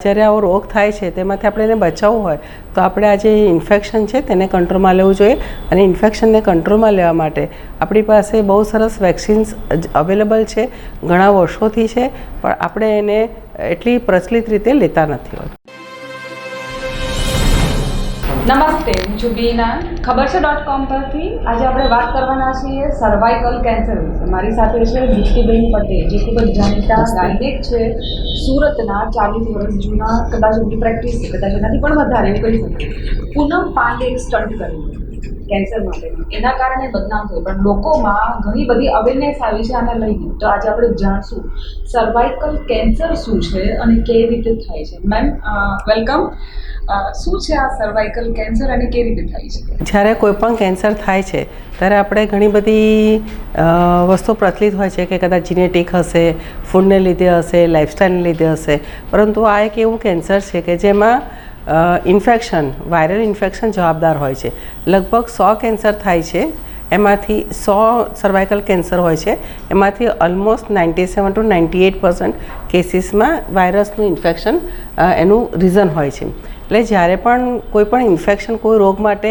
જ્યારે આવો રોગ થાય છે તેમાંથી આપણે એને બચાવવું હોય તો આપણે આ જે ઇન્ફેક્શન છે તેને કંટ્રોલમાં લેવું જોઈએ અને ઇન્ફેક્શનને કંટ્રોલમાં લેવા માટે આપણી પાસે બહુ સરસ વેક્સિન્સ અવેલેબલ છે, ઘણા વર્ષોથી છે, પણ આપણે એને એટલી પ્રચલિત રીતે લેતા નથી હોતા. નમસ્તે, હું છું બીના ખબરછે.com પરથી. આજે આપણે વાત કરવાના છીએ સર્વાઇકલ કેન્સર વિશે. મારી સાથે છે દીપ્તિબેન પટેલ, જે ખૂબ જ જાણીતા ગાયનેક છે, સુરતના 40 વર્ષ જૂના, કદાચ એમની પ્રેક્ટિસ છે, કદાચ એનાથી પણ વધારે એવું કહી શકીએ. પૂનમ પાંડે એક સ્ટન્ટ કર્યું કેન્સર માટેનું, એના કારણે બદનામ થયું, પણ લોકોમાં ઘણી બધી અવેરનેસ આવી છે આને લઈને. તો આજે આપણે જાણશું સર્વાઇકલ કેન્સર શું છે અને કેવી રીતે થાય છે. Ma'am, welcome. શું છે આ સર્વાઇકલ કેન્સર અને કેવી રીતે થાય છે? જ્યારે કોઈ પણ કેન્સર થાય છે ત્યારે આપણે ઘણી બધી વસ્તુ પ્રચલિત હોય છે કે કદાચ જીનેટિક હશે, ફૂડને લીધે હશે, લાઇફસ્ટાઇલને લીધે હશે, પરંતુ આ એક એવું કેન્સર છે કે જેમાં ઇન્ફેક્શન, વાયરલ ઇન્ફેક્શન જવાબદાર હોય છે. લગભગ 100 કેન્સર થાય છે, એમાંથી 100 સર્વાઇકલ કેન્સર હોય છે, એમાંથી ઓલમોસ્ટ 97 to 98% કેસીસમાં વાયરસનું ઇન્ફેક્શન એનું રીઝન હોય છે. એટલે જ્યારે પણ કોઈ પણ ઇન્ફેક્શન કોઈ રોગ માટે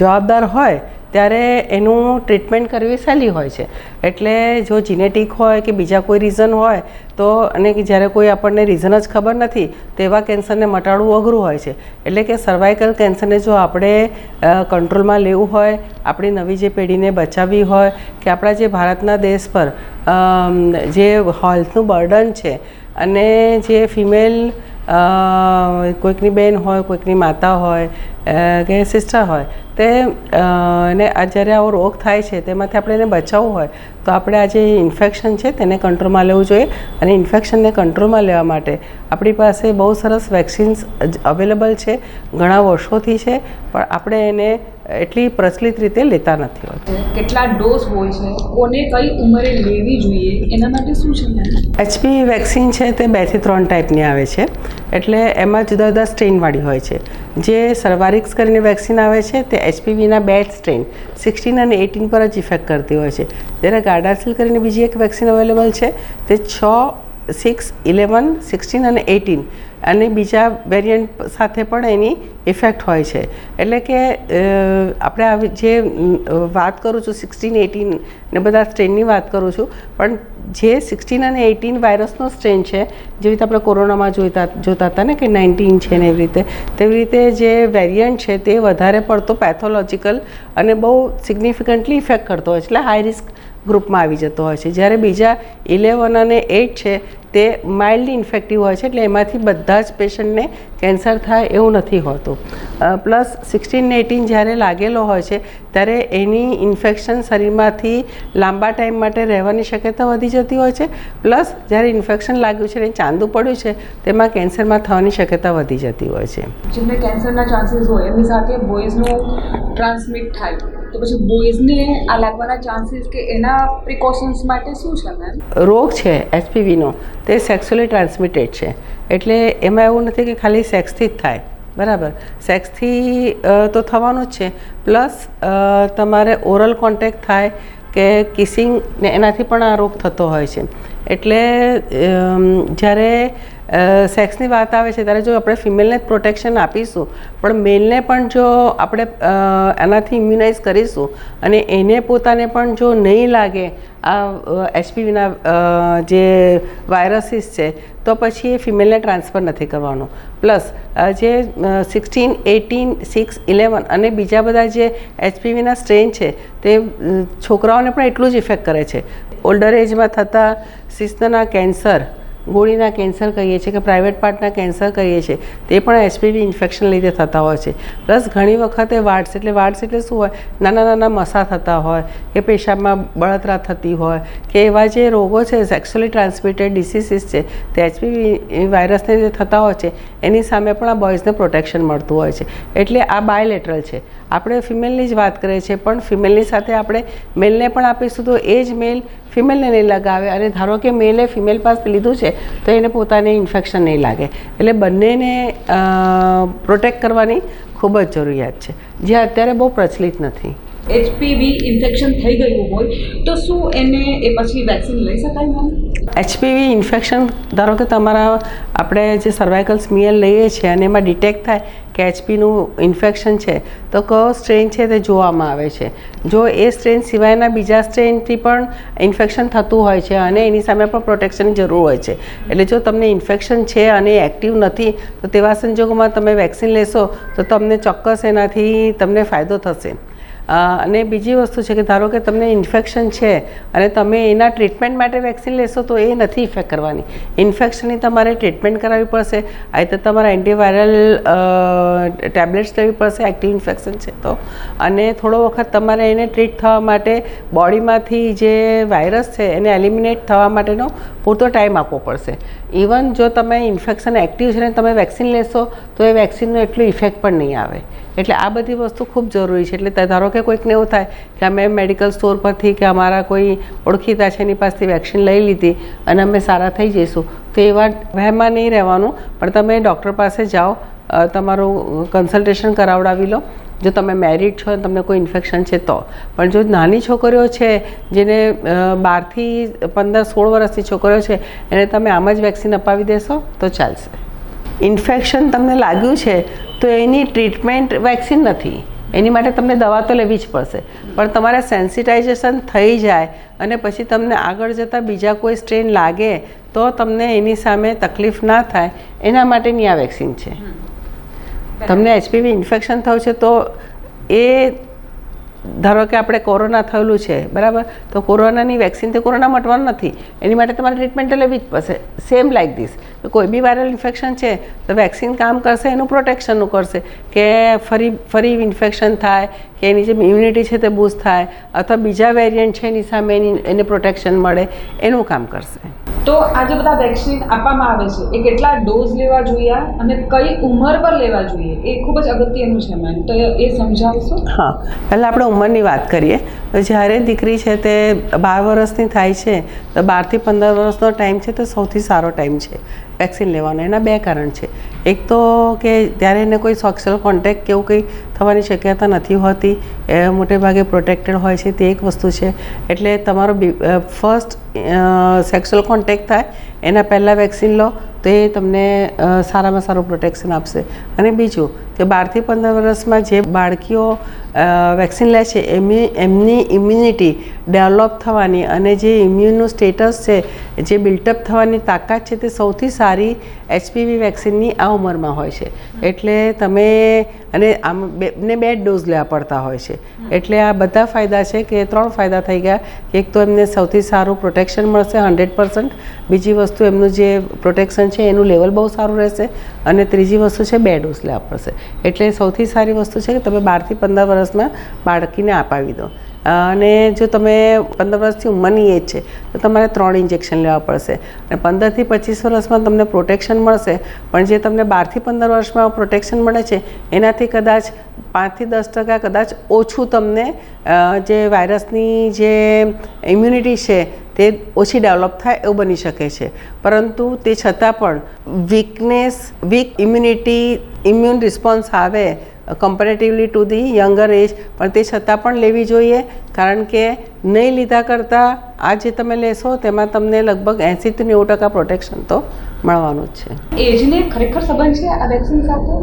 જવાબદાર હોય ત્યારે એનું ટ્રીટમેન્ટ કરવી સહેલી હોય છે. એટલે જો જીનેટિક હોય કે બીજા કોઈ રીઝન હોય તો, અને જ્યારે કોઈ આપણને રીઝન જ ખબર નથી તો એવા કેન્સરને મટાડવું અઘરું હોય છે. એટલે કે સર્વાઇકલ કેન્સરને જો આપણે કંટ્રોલમાં લેવું હોય, આપણી નવી જે પેઢીને બચાવવી હોય, કે આપણા જે ભારતના દેશ પર જે હેલ્થનું બર્ડન છે અને જે ફિમેલ કોઈકની બેન હોય, કોઈકની માતા હોય કે સિસ્ટર હોય, તે એને જ્યારે આવો રોગ થાય છે તેમાંથી આપણે એને બચાવવું હોય તો આપણે આ જે ઇન્ફેક્શન છે તેને કંટ્રોલમાં લેવું જોઈએ અને ઇન્ફેક્શનને કંટ્રોલમાં લેવા માટે આપણી પાસે બહુ સરસ વેક્સિન્સ અવેલેબલ છે, ઘણા વર્ષોથી છે, પણ આપણે એને એટલી પ્રચલિત રીતે લેતા નથી હોતા. કેટલા ડોઝ હોય છે, કોને કઈ ઉંમરે લેવી જોઈએ, એના માટે શું છે? HPV વેક્સિન છે તે 2 થી 3 ટાઈપની આવે છે. એટલે એમાં જુદા જુદા સ્ટ્રેનવાળી હોય છે. જે સર્વારિક્સ કરીને વેક્સિન આવે છે તે HPVના 2 સ્ટ્રેન 16 અને 18 પર જ ઇફેક્ટ કરતી હોય છે. જ્યારે ગાર્ડાસિલ કરીને બીજી એક વેક્સિન અવેલેબલ છે તે 6, 6, 11, 16 અને 18 અને બીજા વેરિયન્ટ સાથે પણ એની ઇફેક્ટ હોય છે. એટલે કે આપણે આવી જે વાત કરું છું 16, 18 ને બધા સ્ટ્રેનની વાત કરું છું, પણ જે 16 અને 18 વાયરસનો સ્ટ્રેન છે, જેવી રીતે આપણે કોરોનામાં જોતા હતા ને કે 19 છે ને એવી રીતે, તેવી રીતે જે વેરિયન્ટ છે તે વધારે પડતો પેથોલોજીકલ અને બહુ સિગ્નિફિકન્ટલી ઇફેક્ટ કરતો હોય છે, એટલે હાઈ રિસ્ક ગ્રુપમાં આવી જતો હોય છે. જ્યારે બીજા 11 અને 8 છે તે માઇલ્ડલી ઇન્ફેક્ટિવ હોય છે, એટલે એમાંથી બધા જ પેશન્ટને કેન્સર થાય એવું નથી હોતું. પ્લસ 16 ને 18 જ્યારે લાગેલો હોય છે ત્યારે એની ઇન્ફેક્શન શરીરમાંથી લાંબા ટાઈમ માટે રહેવાની શક્યતા વધી જતી હોય છે. પ્લસ જ્યારે ઇન્ફેક્શન લાગ્યું છે અને ચાંદુ પડ્યું છે તેમાં કેન્સરમાં થવાની શક્યતા વધી જતી હોય છે. જેમને કેન્સરના ચાન્સીસ હોય એમની સાથે બોયઝનું ટ્રાન્સમિટ થાય, તો પછી બોયઝને આ લાગવાના ચાન્સીસ કે એના પ્રિકોશન્સ માટે શું છે? મેમ, રોગ છે HPVનો તે સેક્સ્યુઅલી ટ્રાન્સમિટેડ છે. એટલે એમાં એવું નથી કે ખાલી સેક્સથી જ થાય, બરાબર. સેક્સથી તો થવાનું જ છે, પ્લસ તમારે ઓરલ કોન્ટેક્ટ થાય કે કિસિંગ ને એનાથી પણ આ રોગ થતો હોય છે. એટલે જ્યારે સેક્સની વાત આવે છે ત્યારે જો આપણે ફિમેલને જ પ્રોટેક્શન આપીશું પણ મેલને પણ જો આપણે એનાથી ઇમ્યુનાઇઝ કરીશું અને એને પોતાને પણ જો નહીં લાગે આ HPVના જે વાયરસીસ છે તો પછી એ ફિમેલને ટ્રાન્સફર નથી કરવાનો. પ્લસ જે 16, 18, 6, 11 અને બીજા બધા જે HPVના સ્ટ્રેન છે તે છોકરાઓને પણ એટલું જ ઇફેક્ટ કરે છે. ઓલ્ડર એજમાં થતા સિસ્ટના કેન્સર, ગોળીના કેન્સર કહીએ છીએ કે પ્રાઇવેટ પાર્ટના કેન્સર કહીએ છીએ, તે પણ HPV ઇન્ફેક્શન લીધે થતા હોય છે. પ્લસ ઘણી વખતે વાટ્સ એટલે શું હોય, નાના નાના મસા થતા હોય કે પેશાબમાં બળતરા થતી હોય કે એવા જે રોગો છે સેક્સ્યુઅલી ટ્રાન્સમિટેડ ડિસીઝીસ છે તે HPV વાયરસને જે થતા હોય છે એની સામે પણ આ બોયઝને પ્રોટેક્શન મળતું હોય છે. એટલે આ બાયલેટરલ છે. આપણે ફિમેલની જ વાત કરીએ છીએ, પણ ફિમેલની સાથે આપણે મેલને પણ આપીશું તો એ જ મેલ ફિમેલને નહીં લગાવે, અને ધારો કે મેલે ફિમેલ પાસે લીધું છે તો એને પોતાને ઇન્ફેક્શન નહીં લાગે. એટલે બંનેને પ્રોટેક્ટ કરવાની ખૂબ જ જરૂરિયાત છે, જે અત્યારે બહુ પ્રચલિત નથી. HPV ઇન્ફેક્શન થઈ ગયું હોય તો શું એને એ પછી વેક્સિન લઈ શકાય મેમ? HPV ઇન્ફેક્શન ધારો કે તમારા આપણે જે સર્વાઇકલ સ્મિયર લઈએ છીએ અને એમાં ડિટેક્ટ થાય કે HPનું ઇન્ફેક્શન છે તો કયો સ્ટ્રેન છે તે જોવામાં આવે છે. જો એ સ્ટ્રેન સિવાયના બીજા સ્ટ્રેનથી પણ ઇન્ફેક્શન થતું હોય છે અને એની સામે પણ પ્રોટેક્શનની જરૂર હોય છે. એટલે જો તમને ઇન્ફેક્શન છે અને એક્ટિવ નથી તો તેવા સંજોગોમાં તમે વેક્સિન લેશો તો તમને ચોક્કસ એનાથી તમને ફાયદો થશે. અને બીજી વસ્તુ છે કે ધારો કે તમને ઇન્ફેક્શન છે અને તમે એના ટ્રીટમેન્ટ માટે વેક્સિન લેશો તો એ નથી ઇફેક્ટ કરવાની. ઇન્ફેક્શનની તમારે ટ્રીટમેન્ટ કરાવવી પડશે. આ તો તમારે એન્ટીવાયરલ ટેબ્લેટ્સ લેવી પડશે એક્ટિવ ઇન્ફેક્શન છે તો. અને થોડો વખત તમારે એને ટ્રીટ થવા માટે બોડીમાંથી જે વાયરસ છે એને એલિમિનેટ થવા માટેનો પૂરતો ટાઈમ આપવો પડશે. ઇવન જો તમે ઇન્ફેક્શન એક્ટિવ છે ને તમે વેક્સિન લેશો તો એ વેક્સિનનો એટલો ઇફેક્ટ પણ નહીં આવે. એટલે આ બધી વસ્તુ ખૂબ જરૂરી છે. એટલે ધારો કે કોઈકને એવું થાય કે અમે મેડિકલ સ્ટોર પરથી કે અમારા કોઈ ઓળખીતા છે એની પાસેથી વેક્સિન લઈ લીધી અને અમે સારા થઈ જઈશું તો એવા વહેમમાં નહીં રહેવાનું. પણ તમે ડૉક્ટર પાસે જાઓ, તમારું કન્સલ્ટેશન કરાવડાવી લો. જો તમે મેરિડ છો અને તમને કોઈ ઇન્ફેક્શન છે તો. પણ જો નાની છોકરીઓ છે જેને 12થી 15-16 વર્ષની છોકરીઓ છે એને તમે આમ જ વેક્સિન અપાવી દેશો તો ચાલશે. ઇન્ફેક્શન તમને લાગ્યું છે તો એની ટ્રીટમેન્ટ વેક્સિન નથી, એની માટે તમને દવા તો લેવી જ પડશે. પણ તમારે સેન્સિટાઇઝેશન થઈ જાય અને પછી તમને આગળ જતાં બીજા કોઈ સ્ટ્રેન લાગે તો તમને એની સામે તકલીફ ના થાય એના માટેની આ વેક્સિન છે. તમને HPV ઇન્ફેક્શન થયું છે તો એ ધારો કે આપણે કોરોના થયેલું છે બરાબર, તો કોરોનાની વેક્સિનથી કોરોના મટવાનું નથી, એની માટે તમારે ટ્રીટમેન્ટ તો લેવી જ પડશે. સેમ લાઇક ધીસ કોઈ બી વાયરલ ઇન્ફેક્શન છે તો વેક્સિન કામ કરશે એનું પ્રોટેક્શનનું કરશે કે ફરી ઇન્ફેક્શન થાય કે એની જે ઇમ્યુનિટી છે તે બૂસ્ટ થાય અથવા બીજા વેરિયન્ટ છે એની સામે એને પ્રોટેક્શન મળે એનું કામ કરશે. તો આ જે બધા વેક્સિન આપવામાં આવે છે એ કેટલા ડોઝ લેવા જોઈએ અને કઈ ઉંમર પર લેવા જોઈએ એ ખૂબ જ અગત્યનું છે મેમ, તો એ સમજાવશો? હા, પહેલાં આપણે ઉંમરની વાત કરીએ તો જ્યારે દીકરી છે તે 12 વર્ષની થાય છે તો 12 થી 15 વર્ષનો ટાઈમ છે તો સૌથી સારો ટાઈમ છે વેક્સિન લેવાનો. એના 2 કારણ છે. એક તો કે ત્યારે એને કોઈ સેક્સ્યુઅલ કોન્ટેક્ટ કે એવું કંઈ થવાની શક્યતા નથી હોતી, એ મોટે ભાગે પ્રોટેક્ટેડ હોય છે, તે એક વસ્તુ છે. એટલે તમારો ફર્સ્ટ સેક્સ્યુઅલ કોન્ટેક્ટ થાય એના પહેલાં વેક્સિન લો તો એ તમને સારામાં સારું પ્રોટેક્શન આપશે. અને બીજું કે 12 થી 15 વર્ષમાં જે બાળકીઓ વેક્સિન લે છે એમની ઇમ્યુનિટી ડેવલપ થવાની અને જે ઇમ્યુનનું સ્ટેટસ છે, જે બિલ્ટઅપ થવાની તાકાત છે તે સૌથી સારી HPV વેક્સિનની આ ઉંમરમાં હોય છે. એટલે તમે અને આમ ને 2 ડોઝ લેવા પડતા હોય છે. એટલે આ બધા ફાયદા છે કે 3 ફાયદા થઈ ગયા. એક તો એમને સૌથી સારું પ્રોટેક્શન મળશે 100%. બીજી વસ્તુ એમનું જે પ્રોટેક્શન છે એનું લેવલ બહુ સારું રહેશે. અને ત્રીજી વસ્તુ છે 2 ડોઝ લેવા પડશે. એટલે સૌથી સારી વસ્તુ છે કે તમે 12 થી 15 વર્ષમાં બાળકીને અપાવી દો. અને જો તમે 15 વર્ષથી ઉંમરની એજ છે તો તમારે 3 ઇન્જેક્શન લેવા પડશે. અને 15 થી 25 વર્ષમાં તમને પ્રોટેક્શન મળશે. પણ જે તમને 12 થી 15 વર્ષમાં પ્રોટેક્શન મળે છે એનાથી કદાચ 5 થી 10% કદાચ ઓછું તમને જે વાયરસની જે ઇમ્યુનિટી છે તે ઓછી ડેવલપ થાય એવું બની શકે છે. પરંતુ તે છતાં પણ વીક ઇમ્યુન રિસ્પોન્સ આવે કમ્પેરેટિવલી ટુ ધી યંગર એજ, પણ તે છતાં પણ લેવી જોઈએ. કારણ કે નહીં લીધા કરતાં આ જે તમે લેશો તેમાં તમને લગભગ 80 થી 90% પ્રોટેક્શન તો મળવાનું જ છે. એજને ખરેખર સંબંધ છે આ વેક્સિન સાથે?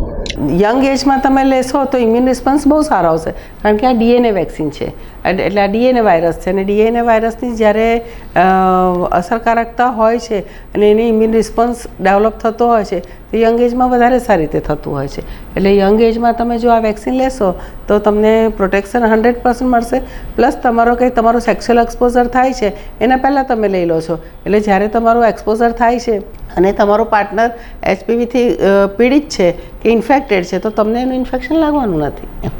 યંગ એજમાં તમે લેશો તો ઇમ્યુન રિસ્પોન્સ બહુ સારો આવશે. કારણ કે આ DNA વેક્સિન છે, એટલે આ DNA વાયરસ છે અને DNA વાયરસની જ્યારે અસરકારકતા હોય છે અને એની ઇમ્યુન રિસ્પોન્સ ડેવલપ થતો હોય છે તો યંગ એજમાં વધારે સારી રીતે થતું હોય છે. એટલે યંગ એજમાં તમે જો આ વેક્સિન લેશો તો તમને પ્રોટેક્શન 100% મળશે. પ્લસ તમારું સેક્સ્યુઅલ એક્સપોઝર થાય છે એના પહેલાં તમે લઈ લો છો. એટલે જ્યારે તમારું એક્સપોઝર થાય છે અને તમારો પાર્ટનર HPVથી પીડિત છે કે ઇન્ફેક્ટેડ છે તો તમને એનું ઇન્ફેક્શન લાગવાનું નથી.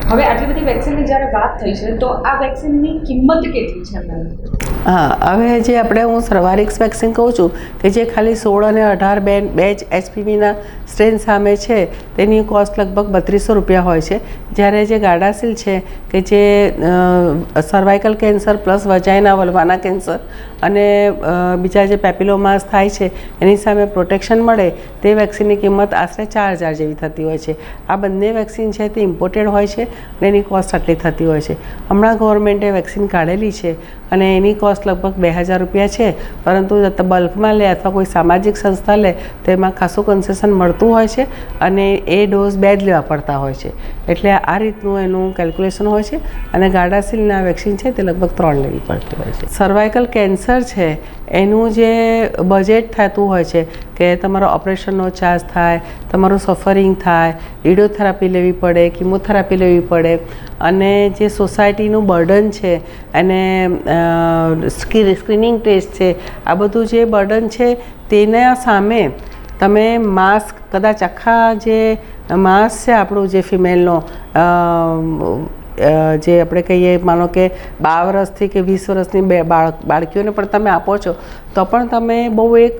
હવે આટલી બધી વેક્સિનની જ્યારે વાત થઈ છે તો આ વેક્સિનની કિંમત કેટલી છે મેમ? હા, હવે જે હું સર્વારિક્સ વેક્સિન કહું છું કે જે ખાલી 16 અને 18 બે જ HPVના સ્ટ્રેન સામે છે તેની કોસ્ટ લગભગ 3200 રૂપિયા હોય છે. જ્યારે જે ગાર્ડાસિલ છે કે જે cervical cancer plus vagina વલ્વાના cancer અને બીજા જે પેપિલોમાસ થાય છે એની સામે પ્રોટેક્શન મળે તે વેક્સિનની કિંમત આશરે 4,000 જેવી થતી હોય છે. આ બંને વેક્સિન છે તે ઇમ્પોર્ટેડ હોય છે અને એની કોસ્ટ આટલી થતી હોય છે. હમણાં ગવર્મેન્ટે વેક્સિન કાઢેલી છે અને એની કોસ્ટ લગભગ 2,000 રૂપિયા છે, પરંતુ બલ્કમાં લે અથવા કોઈ સામાજિક સંસ્થા લે તો એમાં ખાસું કન્સેશન મળતું હોય છે અને એ ડોઝ 2 જ લેવા પડતા હોય છે. એટલે આ રીતનું એનું કેલ્ક્યુલેશન હોય છે અને ગાર્ડાસિલના વેક્સિન છે તે લગભગ 3 લેવી પડતી હોય છે. સર્વાઇકલ કેન્સર છે એનું જે બજેટ થતું હોય છે કે તમારો ઓપરેશનનો ચાર્જ થાય, તમારું સફરિંગ થાય, રેડિયોથેરાપી લેવી પડે, કિમોથેરાપી લેવી પડે અને જે સોસાયટીનું બર્ડન છે અને સ્ક્રીનિંગ ટેસ્ટ છે, આ બધું જે બર્ડન છે તેના સામે તમે માસ્ક કદાચ આખા જે માસ છે આપણું જે ફિમેલનો જે આપણે કહીએ માનો કે 12 વર્ષથી કે 20 વર્ષની બાળકીઓને પણ તમે આપો છો તો પણ તમે બહુ એક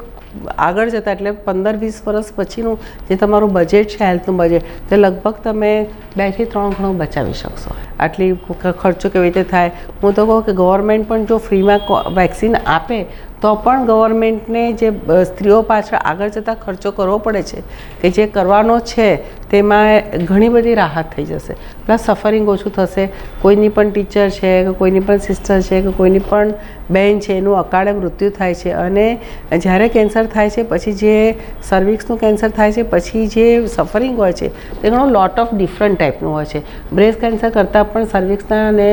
આગળ જતાં એટલે 15-20 વર્ષ પછીનું જે તમારું બજેટ છે હેલ્થનું બજેટ તે લગભગ તમે 2 થી 3 ગણું બચાવી શકશો. આટલી ખર્ચો કેવી રીતે થાય? હું તો કહું કે ગવર્મેન્ટ પણ જો ફ્રીમાં વેક્સિન આપે તો પણ ગવર્મેન્ટને જે સ્ત્રીઓ પાછળ આગળ જતાં ખર્ચો કરવો પડે છે કે જે કરવાનો છે તેમાં ઘણી બધી રાહત થઈ જશે. પ્લસ સફરિંગ ઓછું થશે. કોઈની પણ ટીચર છે કે કોઈની પણ સિસ્ટર છે કે કોઈની પણ બહેન છે એનું અકાળે મૃત્યુ થાય છે અને જ્યારે કેન્સર થાય છે પછી જે સર્વિક્સનું કેન્સર થાય છે પછી જે સફરિંગ હોય છે તે ઘણું લોટ ઓફ ડિફરન્ટ ટાઈપનું હોય છે. બ્રેસ્ટ કેન્સર કરતાં પણ સર્વિક્સના અને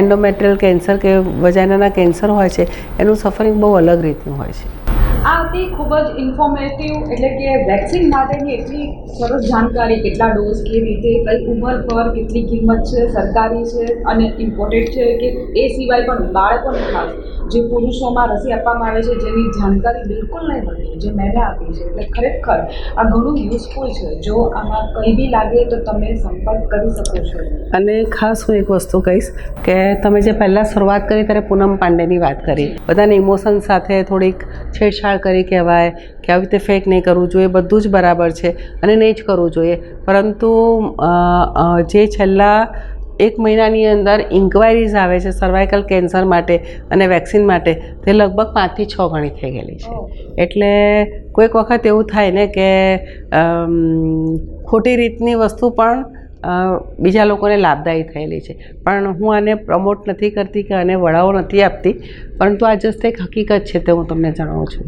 એન્ડોમેટ્રિયલ કેન્સર કે વજાઇનાના કેન્સર હોય છે એનું સફરિંગ બહુ અલગ રીતનું હોય છે. આ હતી ખૂબ જ ઇન્ફોર્મેટિવ, એટલે કે વેક્સિન માટેની એટલી સરસ જાણકારી, કેટલા ડોઝ, કઈ રીતે, કઈ ઉંમર પર, કેટલી કિંમત છે, સરકારી છે અને ઇમ્પોર્ટેડ છે કે એ સિવાય પણ બાળકોને ખાસ જે પુરુષોમાં રસી આપવામાં આવે છે જેની જાણકારી બિલકુલ નહીં મળતી, જે મેં આપી છે. એટલે ખરેખર આ ઘણું યુઝફુલ છે. જો આમાં કંઈ બી લાગે તો તમે સંપર્ક કરી શકો છો. અને ખાસ હું એક વસ્તુ કહીશ કે તમે જે પહેલાં શરૂઆત કરી ત્યારે પૂનમ પાંડેની વાત કરી, બધાને ઇમોશન સાથે થોડીક છેડછાડ કરી કહેવાય કે આવી રીતે ફેક નહીં કરવું જોઈએ, બધું જ બરાબર છે અને નહીં જ કરવું જોઈએ. પરંતુ જે છેલ્લા 1 મહિનાની અંદર ઇન્ક્વાયરીઝ આવે છે સર્વાઇકલ કેન્સર માટે અને વેક્સિન માટે તે લગભગ 5 થી 6 ગણી થઈ ગયેલી છે. એટલે કોઈક વખત એવું થાય ને કે ખોટી રીતની વસ્તુ પણ બીજા લોકોને લાભદાયી થયેલી છે. પણ હું આને પ્રમોટ નથી કરતી કે આને વડાઓ નથી આપતી, પરંતુ આ જસ્ટ એક હકીકત છે તે હું તમને જણાવું છું.